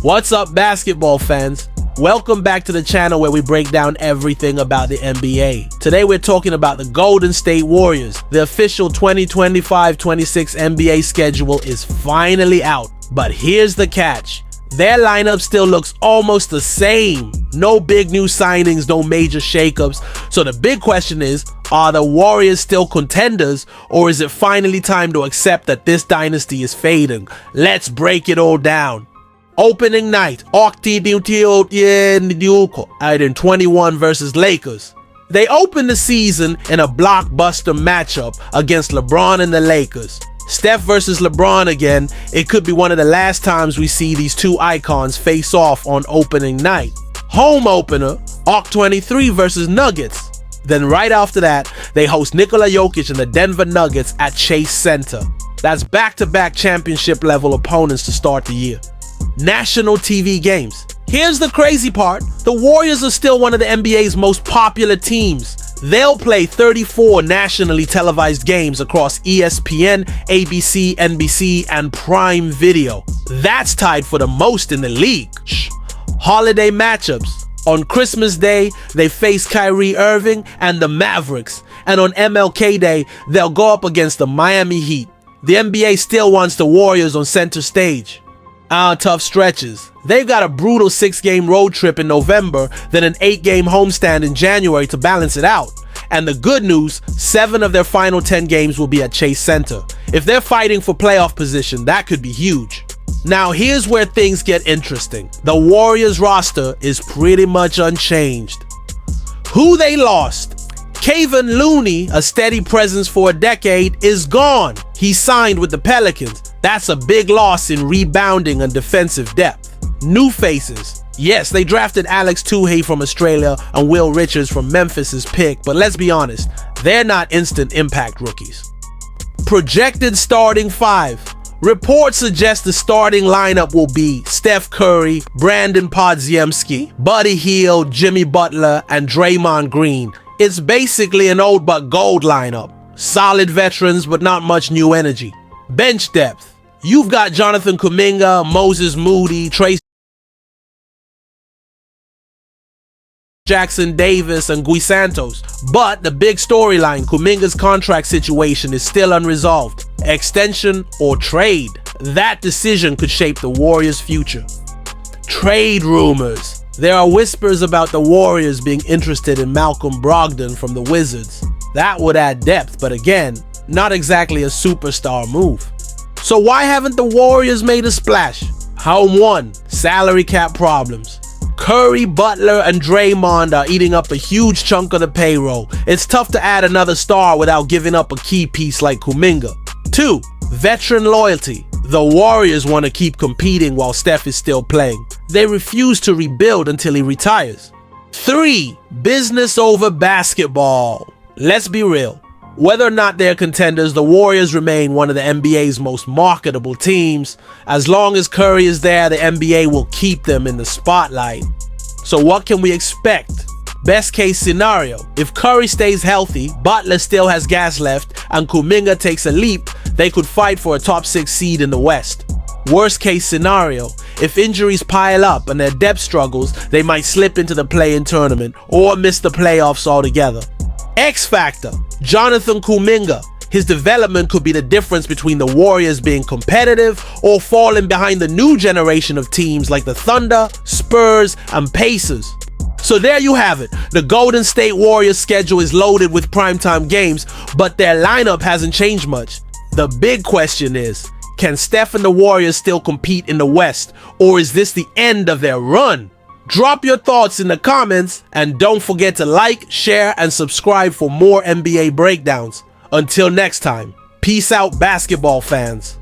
What's up, basketball fans? Welcome back to the channel where we break down everything about the NBA. Today we're talking about the Golden State Warriors. The official 2025-26 NBA schedule is finally out. But here's the catch. Their lineup still looks almost the same. No big new signings, no major shakeups. So the big question is, are the Warriors still contenders, or is it finally time to accept that this dynasty is fading? Let's break it all down. Opening night, Iron 21 versus Lakers. They opened the season in a blockbuster matchup against LeBron and the Lakers. Steph versus LeBron again. It could be one of the last times we see these two icons face off on opening night. Home opener, Iron 23 versus Nuggets. Then right after that, they host Nikola Jokic and the Denver Nuggets at Chase Center. That's back-to-back championship level opponents to start the year. National TV games. Here's the crazy part. The Warriors are still one of the NBA's most popular teams. They'll play 34 nationally televised games across ESPN, ABC, NBC, and Prime Video. That's tied for the most in the league. Holiday matchups. On Christmas Day, they face Kyrie Irving and the Mavericks. And on MLK Day, they'll go up against the Miami Heat. The NBA still wants the Warriors on center stage. Tough stretches. They've got a brutal 6-game road trip in November, then an 8-game homestand in January to balance it out. And the good news, 7 of their final 10 games will be at Chase Center. If they're fighting for playoff position, that could be huge. Now here's where things get interesting. The Warriors roster is pretty much unchanged. Who they lost? Kevon Looney, a steady presence for a decade, is gone. He signed with the Pelicans. That's a big loss in rebounding and defensive depth. New faces. Yes, they drafted Alex Tuhey from Australia and Will Richards from Memphis's pick, but let's be honest, they're not instant impact rookies. Projected starting 5. Reports suggest the starting lineup will be Steph Curry, Brandon Podziemski, Buddy Hield, Jimmy Butler, and Draymond Green. It's basically an old but gold lineup. Solid veterans, but not much new energy. Bench depth. You've got Jonathan Kuminga, Moses Moody, Trace Jackson Davis, and Gui Santos. But the big storyline, Kuminga's contract situation is still unresolved. Extension or trade? That decision could shape the Warriors' future. Trade rumors. There are whispers about the Warriors being interested in Malcolm Brogdon from the Wizards. That would add depth, but again, not exactly a superstar move. So why haven't the Warriors made a splash? Home 1, salary cap problems. Curry, Butler, and Draymond are eating up a huge chunk of the payroll. It's tough to add another star without giving up a key piece like Kuminga. 2, veteran loyalty. The Warriors want to keep competing while Steph is still playing. They refuse to rebuild until he retires. 3, business over basketball. Let's be real. Whether or not they're contenders, the Warriors remain one of the NBA's most marketable teams. As long as Curry is there, the NBA will keep them in the spotlight. So what can we expect? Best case scenario, if Curry stays healthy, Butler still has gas left, and Kuminga takes a leap, they could fight for a top 6 seed in the West. Worst case scenario, if injuries pile up and their depth struggles, they might slip into the play-in tournament or miss the playoffs altogether. X factor, Jonathan Kuminga. His development could be the difference between the Warriors being competitive or falling behind the new generation of teams like the Thunder, Spurs, and Pacers. So there you have it. The Golden State Warriors schedule is loaded with primetime games, but their lineup hasn't changed much. The big question is, can Steph and the Warriors still compete in the West, or is this the end of their run? Drop your thoughts in the comments, and don't forget to like, share, and subscribe for more NBA breakdowns. Until next time, peace out, basketball fans.